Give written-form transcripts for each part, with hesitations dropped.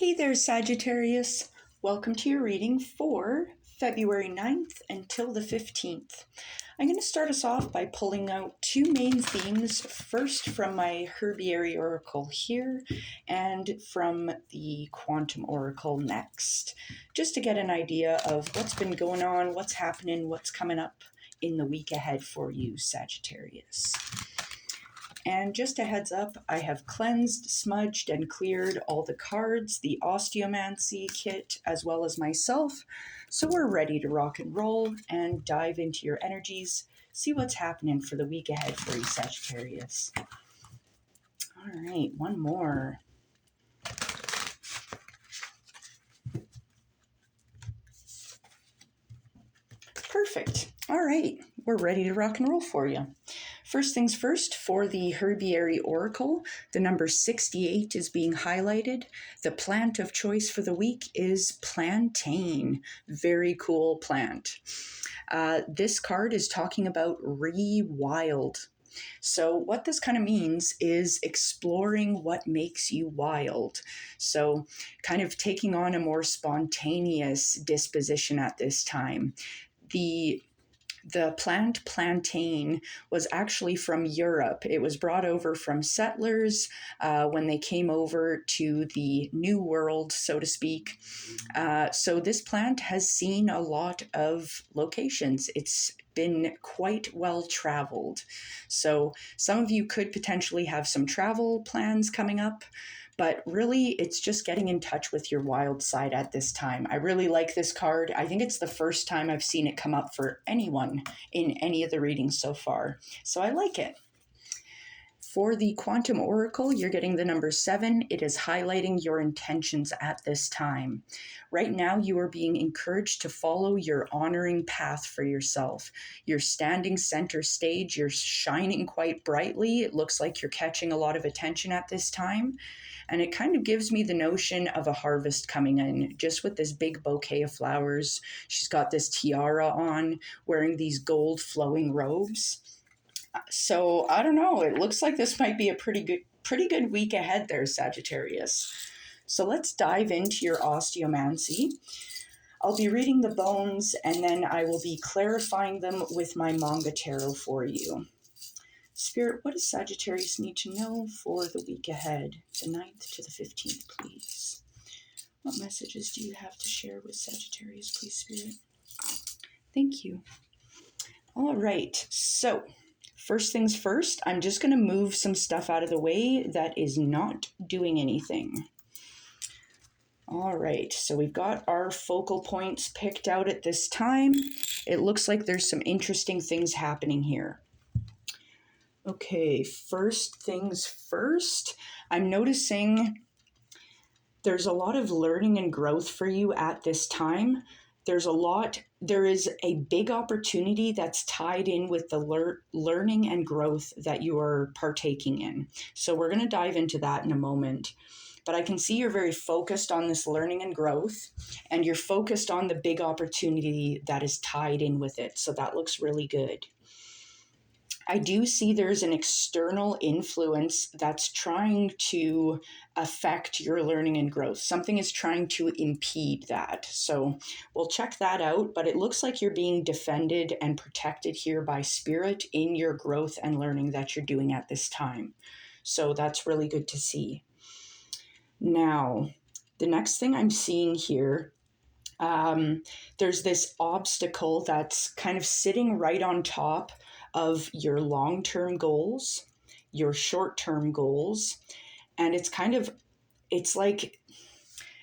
Hey there, Sagittarius. Welcome to your reading for February 9th until the 15th. I'm going to start us off by pulling out two main themes, first from my Herbiary Oracle here and from the Quantum Oracle next, just to get an idea of what's been going on, what's happening, what's coming up in the week ahead for you, Sagittarius. And just a heads up, I have cleansed, smudged, and cleared all the cards, the Osteomancy kit, as well as myself. So we're ready to rock and roll and dive into your energies, see what's happening for the week ahead for you, Sagittarius. All right, one more. Perfect. All right, we're ready to rock and roll for you. First things first, for the Herbiary Oracle, the number 68 is being highlighted. The plant of choice for the week is plantain. Very cool plant. This card is talking about re-wild. So what this kind of means is exploring what makes you wild. So kind of taking on a more spontaneous disposition at this time. The plant plantain was actually from Europe. It was brought over from settlers when they came over to the New World, so to speak. So this plant has seen a lot of locations. It's been quite well traveled. So some of you could potentially have some travel plans coming up. But really, it's just getting in touch with your wild side at this time. I really like this card. I think it's the first time I've seen it come up for anyone in any of the readings so far. So I like it. For the Quantum Oracle, you're getting the number 7. It is highlighting your intentions at this time. Right now, you are being encouraged to follow your honoring path for yourself. You're standing center stage. You're shining quite brightly. It looks like you're catching a lot of attention at this time. And it kind of gives me the notion of a harvest coming in, just with this big bouquet of flowers. She's got this tiara on, wearing these gold flowing robes. So I don't know, it looks like this might be a pretty good week ahead there, Sagittarius. So let's dive into your osteomancy. I'll be reading the bones and then I will be clarifying them with my Manga Tarot for you. Spirit, what does Sagittarius need to know for the week ahead, the 9th to the 15th, please? What messages do you have to share with Sagittarius, please, Spirit? Thank you. All right, so first things first, I'm just going to move some stuff out of the way that is not doing anything. All right, so we've got our focal points picked out at this time. It looks like there's some interesting things happening here. Okay, first things first, I'm noticing there's a lot of learning and growth for you at this time. There is a big opportunity that's tied in with the learning and growth that you are partaking in. So we're going to dive into that in a moment. But I can see you're very focused on this learning and growth, and you're focused on the big opportunity that is tied in with it. So that looks really good. I do see there's an external influence that's trying to affect your learning and growth. Something is trying to impede that. So we'll check that out, but it looks like you're being defended and protected here by Spirit in your growth and learning that you're doing at this time. So that's really good to see. Now, the next thing I'm seeing here, there's this obstacle that's kind of sitting right on top of your long-term goals, your short-term goals, and it's like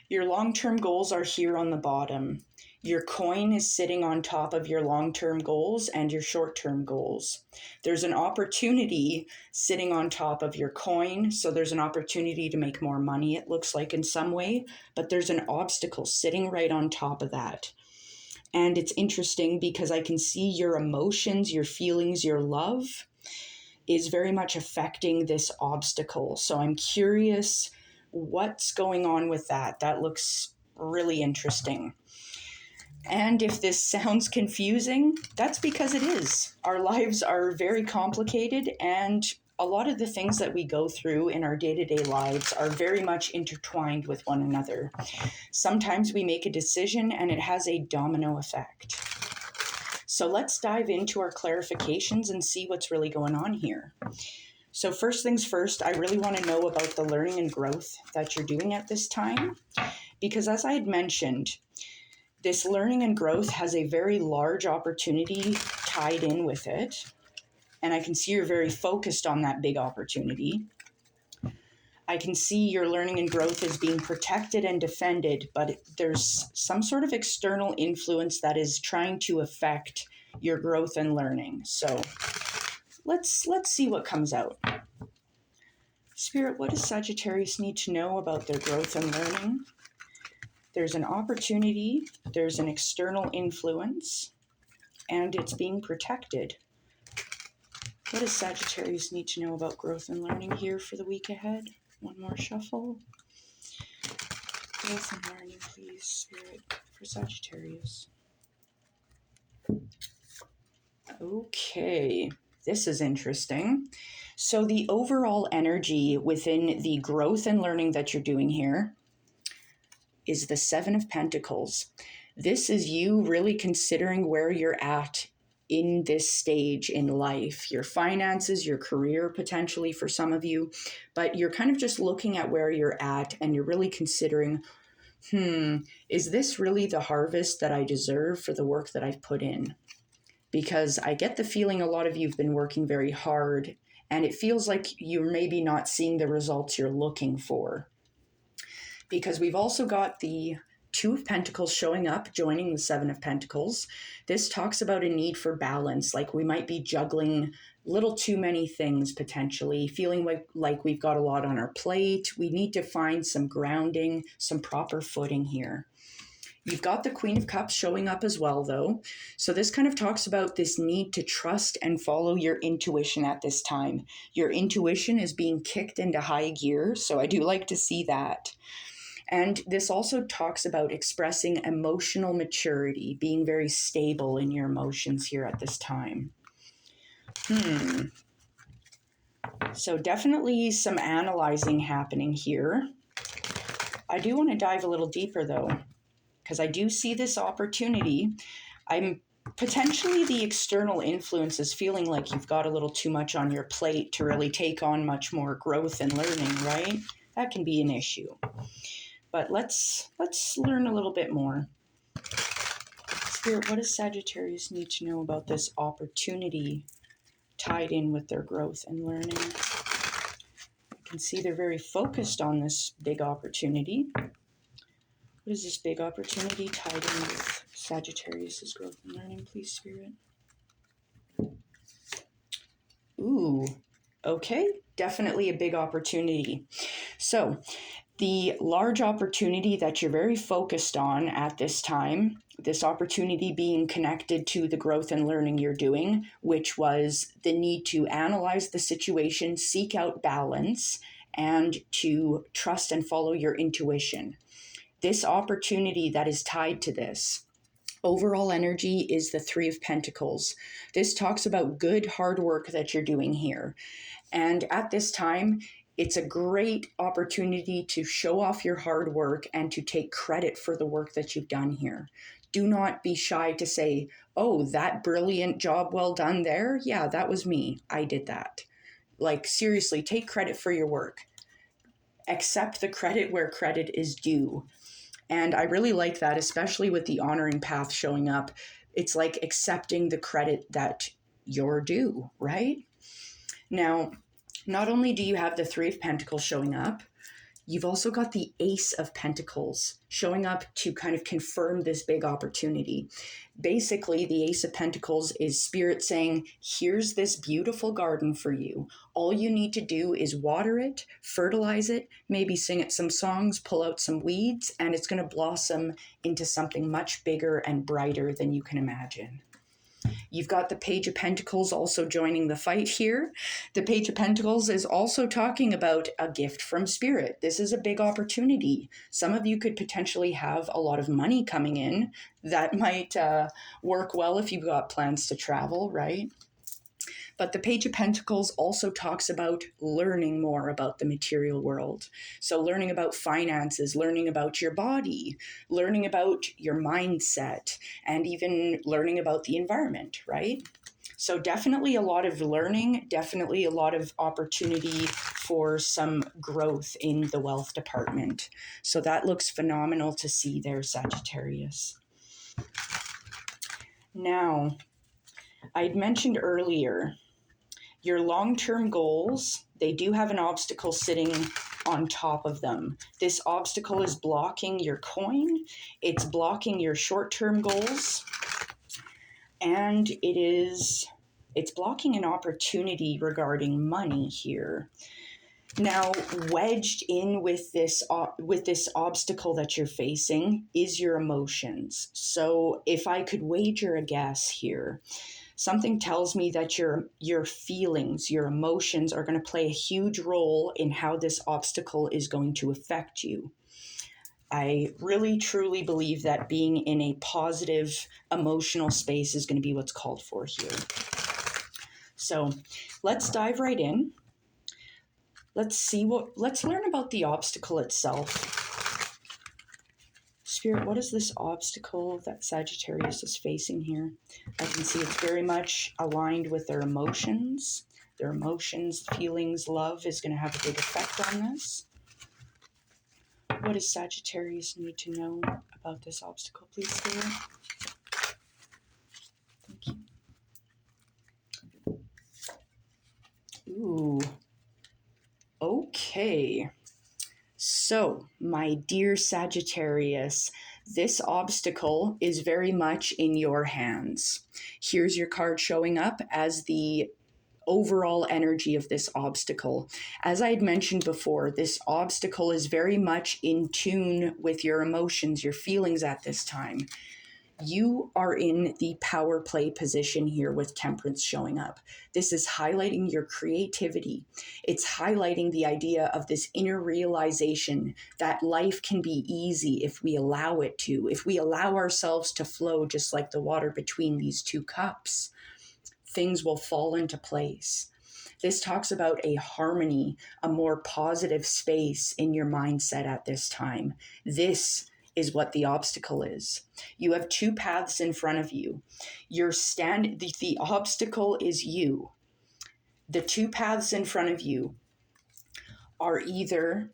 your long-term goals are here on the bottom. Your coin is sitting on top of your long-term goals and your short-term goals. There's an opportunity sitting on top of your coin, so there's an opportunity to make more money, it looks like in some way, but there's an obstacle sitting right on top of that. And it's interesting because I can see your emotions, your feelings, your love is very much affecting this obstacle. So I'm curious what's going on with that. That looks really interesting. And if this sounds confusing, that's because it is. Our lives are very complicated and a lot of the things that we go through in our day-to-day lives are very much intertwined with one another. Sometimes we make a decision and it has a domino effect. So let's dive into our clarifications and see what's really going on here. So first things first, I really want to know about the learning and growth that you're doing at this time, because as I had mentioned, this learning and growth has a very large opportunity tied in with it. And I can see you're very focused on that big opportunity. I can see your learning and growth is being protected and defended, but there's some sort of external influence that is trying to affect your growth and learning. So let's see what comes out. Spirit, what does Sagittarius need to know about their growth and learning? There's an opportunity, there's an external influence, and it's being protected. What does Sagittarius need to know about growth and learning here for the week ahead? One more shuffle. Growth and learning, please, Spirit, for Sagittarius. Okay, this is interesting. So the overall energy within the growth and learning that you're doing here is the Seven of Pentacles. This is you really considering where you're at in this stage in life, your finances, your career, potentially for some of you, but you're kind of just looking at where you're at and you're really considering, is this really the harvest that I deserve for the work that I've put in? Because I get the feeling a lot of you've been working very hard and it feels like you're maybe not seeing the results you're looking for. Because we've also got the Two of Pentacles showing up, joining the Seven of Pentacles. This talks about a need for balance, like we might be juggling a little too many things potentially, feeling like we've got a lot on our plate. We need to find some grounding, some proper footing here. You've got the Queen of Cups showing up as well, though. So this kind of talks about this need to trust and follow your intuition at this time. Your intuition is being kicked into high gear, so I do like to see that. And this also talks about expressing emotional maturity, being very stable in your emotions here at this time. So definitely some analyzing happening here. I do want to dive a little deeper though, because I do see this opportunity. I'm potentially the external influences feeling like you've got a little too much on your plate to really take on much more growth and learning, right? That can be an issue. But let's learn a little bit more. Spirit, what does Sagittarius need to know about this opportunity tied in with their growth and learning? I can see they're very focused on this big opportunity. What is this big opportunity tied in with Sagittarius's growth and learning, please, Spirit? Ooh, okay, definitely a big opportunity. So the large opportunity that you're very focused on at this time, this opportunity being connected to the growth and learning you're doing, which was the need to analyze the situation, seek out balance, and to trust and follow your intuition. This opportunity that is tied to this overall energy is the Three of Pentacles. This talks about good hard work that you're doing here. And at this time, it's a great opportunity to show off your hard work and to take credit for the work that you've done here. Do not be shy to say, oh, that brilliant job well done there. Yeah, that was me. I did that. Like, seriously, take credit for your work. Accept the credit where credit is due. And I really like that, especially with the honoring path showing up. It's like accepting the credit that you're due, right? Now, not only do you have the Three of Pentacles showing up, you've also got the Ace of Pentacles showing up to kind of confirm this big opportunity. Basically, the Ace of Pentacles is Spirit saying, here's this beautiful garden for you. All you need to do is water it, fertilize it, maybe sing it some songs, pull out some weeds, and it's going to blossom into something much bigger and brighter than you can imagine. You've got the Page of Pentacles also joining the fight here. The Page of Pentacles is also talking about a gift from Spirit. This is a big opportunity. Some of you could potentially have a lot of money coming in that might work well if you've got plans to travel, right? But the Page of Pentacles also talks about learning more about the material world. So learning about finances, learning about your body, learning about your mindset, and even learning about the environment, right? So definitely a lot of learning, definitely a lot of opportunity for some growth in the wealth department. So that looks phenomenal to see there, Sagittarius. Now, I'd mentioned earlier, your long-term goals, they do have an obstacle sitting on top of them. This obstacle is blocking your coin, it's blocking your short-term goals, and it's blocking an opportunity regarding money here. Now, wedged in with this obstacle that you're facing is your emotions. So if I could wager a guess here, something tells me that your feelings, your emotions are going to play a huge role in how this obstacle is going to affect you. I really, truly believe that being in a positive emotional space is going to be what's called for here. So let's dive right in. Let's learn about the obstacle itself. Spirit, what is this obstacle that Sagittarius is facing here? I can see it's very much aligned with their emotions. Their emotions, feelings, love is going to have a big effect on this. What does Sagittarius need to know about this obstacle, please, Spirit? Thank you. Ooh. Okay. So, my dear Sagittarius, this obstacle is very much in your hands. Here's your card showing up as the overall energy of this obstacle. As I had mentioned before, this obstacle is very much in tune with your emotions, your feelings at this time. You are in the power play position here with Temperance showing up. This is highlighting your creativity. It's highlighting the idea of this inner realization that life can be easy if we allow it to, if we allow ourselves to flow just like the water between these two cups. Things will fall into place. This talks about a harmony, a more positive space in your mindset at this time. This is what the obstacle is. You have two paths in front of you. The obstacle is you. The two paths in front of you are either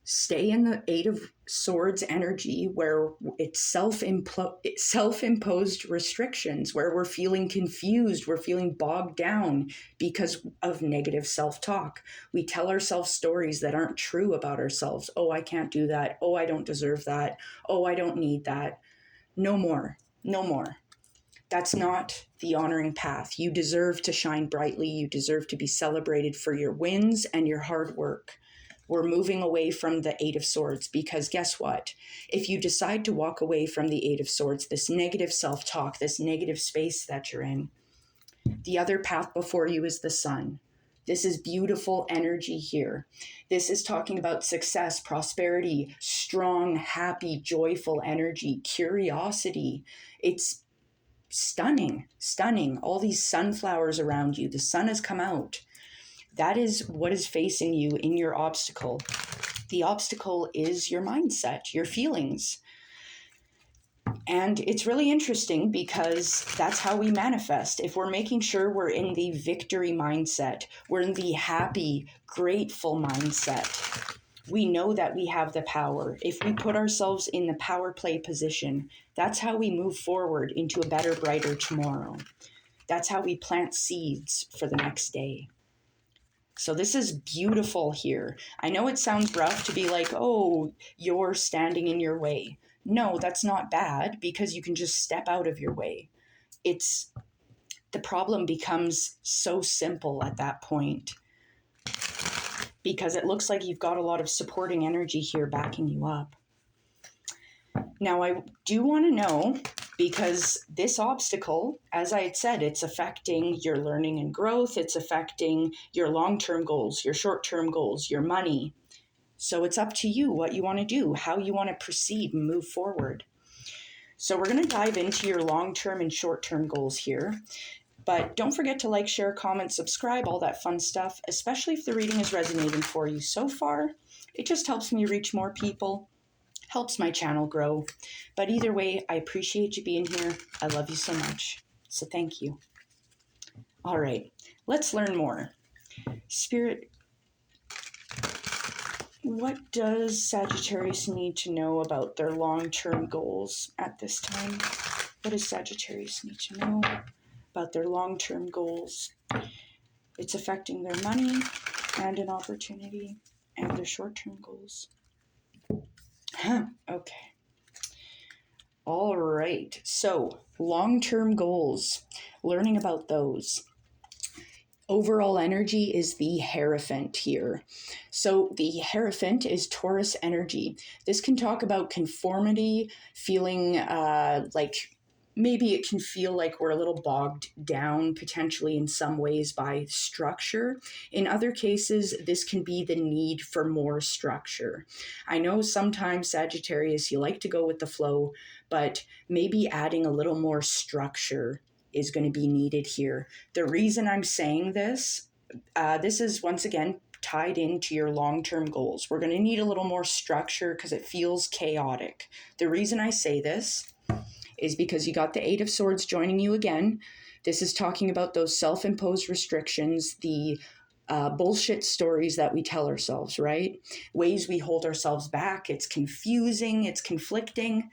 stay in the Eight of Swords energy where it's self-imposed restrictions, where we're feeling confused, we're feeling bogged down because of negative self-talk. We tell ourselves stories that aren't true about ourselves. Oh, I can't do that. Oh, I don't deserve that. Oh, I don't need that. No more. No more. That's not the honoring path. You deserve to shine brightly. You deserve to be celebrated for your wins and your hard work. We're moving away from the Eight of Swords because guess what? If you decide to walk away from the Eight of Swords, this negative self-talk, this negative space that you're in, the other path before you is the Sun. This is beautiful energy here. This is talking about success, prosperity, strong, happy, joyful energy, curiosity. It's stunning, stunning. All these sunflowers around you. The sun has come out. That is what is facing you in your obstacle. The obstacle is your mindset, your feelings. And it's really interesting because that's how we manifest. If we're making sure we're in the victory mindset, we're in the happy, grateful mindset, we know that we have the power. If we put ourselves in the power play position, that's how we move forward into a better, brighter tomorrow. That's how we plant seeds for the next day. So this is beautiful here. I know it sounds rough to be like, oh, you're standing in your way. No, that's not bad because you can just step out of your way. The problem becomes so simple at that point because it looks like you've got a lot of supporting energy here backing you up. Now, I do want to know, because this obstacle, as I had said, it's affecting your learning and growth. It's affecting your long-term goals, your short-term goals, your money. So it's up to you what you want to do, how you want to proceed and move forward. So we're going to dive into your long-term and short-term goals here. But don't forget to like, share, comment, subscribe, all that fun stuff, especially if the reading is resonating for you so far. It just helps me reach more people, helps my channel grow. But either way, I appreciate you being here. I love you so much. So thank you. All right, let's learn more. Spirit, what does Sagittarius need to know about their long-term goals at this time? What does Sagittarius need to know about their long-term goals? It's affecting their money and an opportunity and their short-term goals. Okay. All right. So, long-term goals, learning about those. Overall energy is the Hierophant here. So the Hierophant is Taurus energy. This can talk about conformity, feeling like maybe it can feel like we're a little bogged down potentially in some ways by structure. In other cases, this can be the need for more structure. I know sometimes Sagittarius, you like to go with the flow, but maybe adding a little more structure is going to be needed here. The reason I'm saying this, this is once again tied into your long-term goals. We're going to need a little more structure because it feels chaotic. The reason I say this is because you got the Eight of Swords joining you again. This is talking about those self-imposed restrictions, the bullshit stories that we tell ourselves, right? Ways we hold ourselves back. It's confusing, it's conflicting.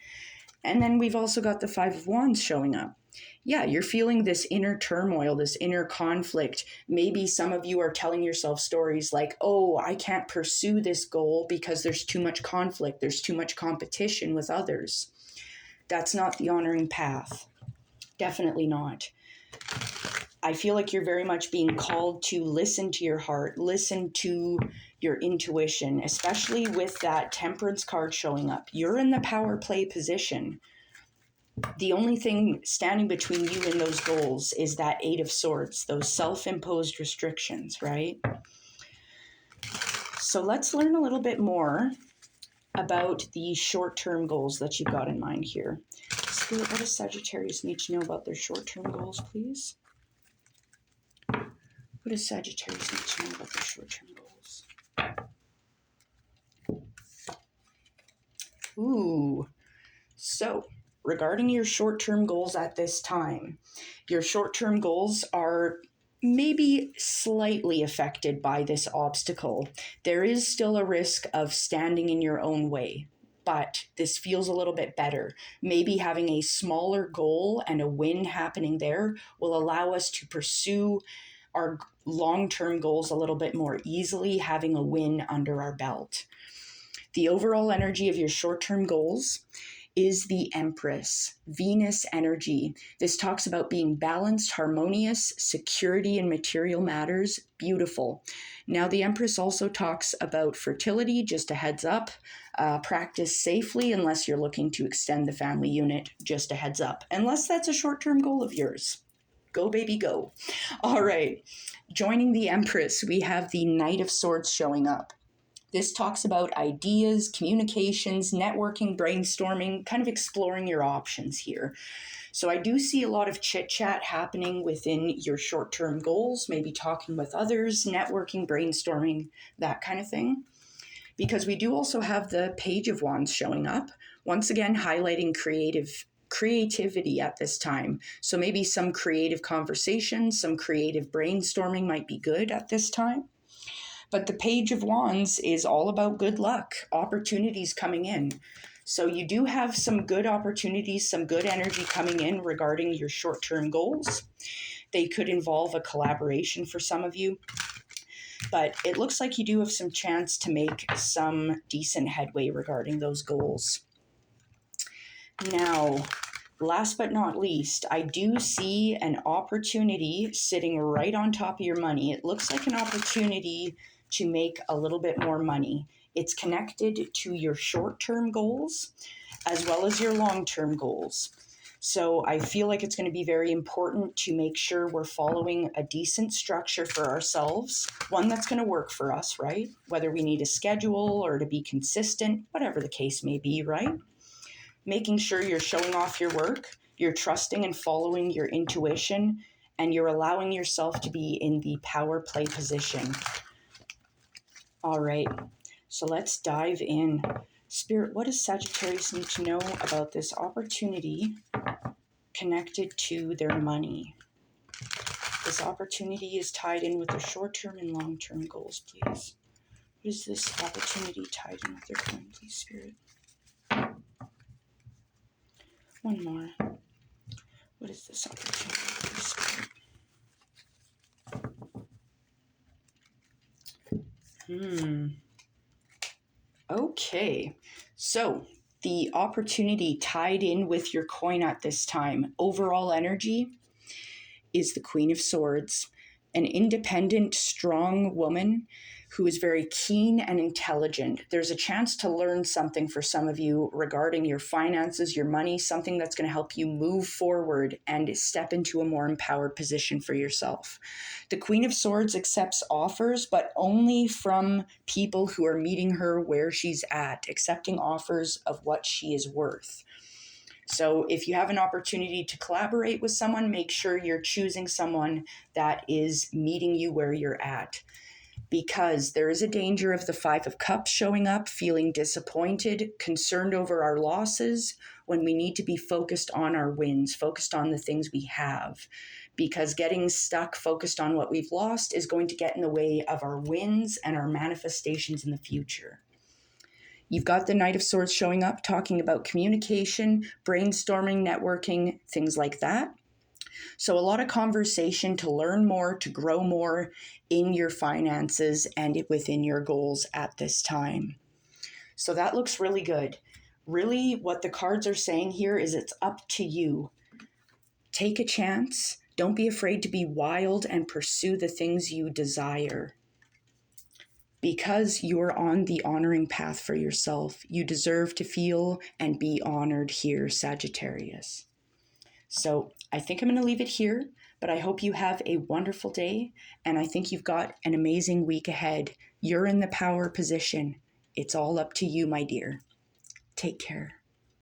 And then we've also got the Five of Wands showing up. Yeah, you're feeling this inner turmoil, this inner conflict. Maybe some of you are telling yourself stories like, oh, I can't pursue this goal because there's too much conflict, there's too much competition with others. That's not the honoring path. Definitely not. I feel like you're very much being called to listen to your heart, listen to your intuition, especially with that Temperance card showing up. You're in the power play position. The only thing standing between you and those goals is that Eight of Swords, those self-imposed restrictions, right? So let's learn a little bit more about the short-term goals that you've got in mind here. Spirit, what does Sagittarius need to know about their short-term goals, please? What does Sagittarius need to know about their short-term goals? Ooh, so regarding your short-term goals at this time, your short-term goals are maybe slightly affected by this obstacle. There is still a risk of standing in your own way, but this feels a little bit better. Maybe having a smaller goal and a win happening there will allow us to pursue our long-term goals a little bit more easily, having a win under our belt. The overall energy of your short-term goals is the Empress, Venus energy. This talks about being balanced, harmonious, security in material matters, beautiful. Now, the Empress also talks about fertility, just a heads up. Practice safely unless you're looking to extend the family unit, just a heads up. Unless that's a short-term goal of yours. Go, baby, go. All right. Joining the Empress, we have the Knight of Swords showing up. This talks about ideas, communications, networking, brainstorming, kind of exploring your options here. So I do see a lot of chit-chat happening within your short-term goals, maybe talking with others, networking, brainstorming, that kind of thing. Because we do also have the Page of Wands showing up, once again highlighting creativity at this time. So maybe some creative conversations, some creative brainstorming might be good at this time. But the Page of Wands is all about good luck, opportunities coming in. So you do have some good opportunities, some good energy coming in regarding your short-term goals. They could involve a collaboration for some of you. But it looks like you do have some chance to make some decent headway regarding those goals. Now, last but not least, I do see an opportunity sitting right on top of your money. It looks like an opportunity to make a little bit more money. It's connected to your short-term goals as well as your long-term goals. So I feel like it's going to be very important to make sure we're following a decent structure for ourselves, one that's going to work for us, right? Whether we need a schedule or to be consistent, whatever the case may be, right? Making sure you're showing off your work, you're trusting and following your intuition, and you're allowing yourself to be in the power play position. All right, so let's dive in. Spirit, what does Sagittarius need to know about this opportunity connected to their money? This opportunity is tied in with their short-term and long-term goals, please. What is this opportunity tied in with their coin, please, Spirit? One more. What is this opportunity, please, Spirit? Okay, so the opportunity tied in with your coin at this time, overall energy, is the Queen of Swords, an independent, strong woman who is very keen and intelligent. There's a chance to learn something for some of you regarding your finances, your money, something that's going to help you move forward and step into a more empowered position for yourself. The Queen of Swords accepts offers, but only from people who are meeting her where she's at, accepting offers of what she is worth. So if you have an opportunity to collaborate with someone, make sure you're choosing someone that is meeting you where you're at. Because there is a danger of the Five of Cups showing up, feeling disappointed, concerned over our losses, when we need to be focused on our wins, focused on the things we have. Because getting stuck, focused on what we've lost, is going to get in the way of our wins and our manifestations in the future. You've got the Knight of Swords showing up, talking about communication, brainstorming, networking, things like that. So a lot of conversation to learn more, to grow more in your finances and within your goals at this time. So that looks really good. Really, what the cards are saying here is it's up to you. Take a chance. Don't be afraid to be wild and pursue the things you desire. Because you're on the honoring path for yourself, you deserve to feel and be honored here, Sagittarius. So I think I'm going to leave it here, but I hope you have a wonderful day, and I think you've got an amazing week ahead. You're in the power position. It's all up to you, my dear. Take care.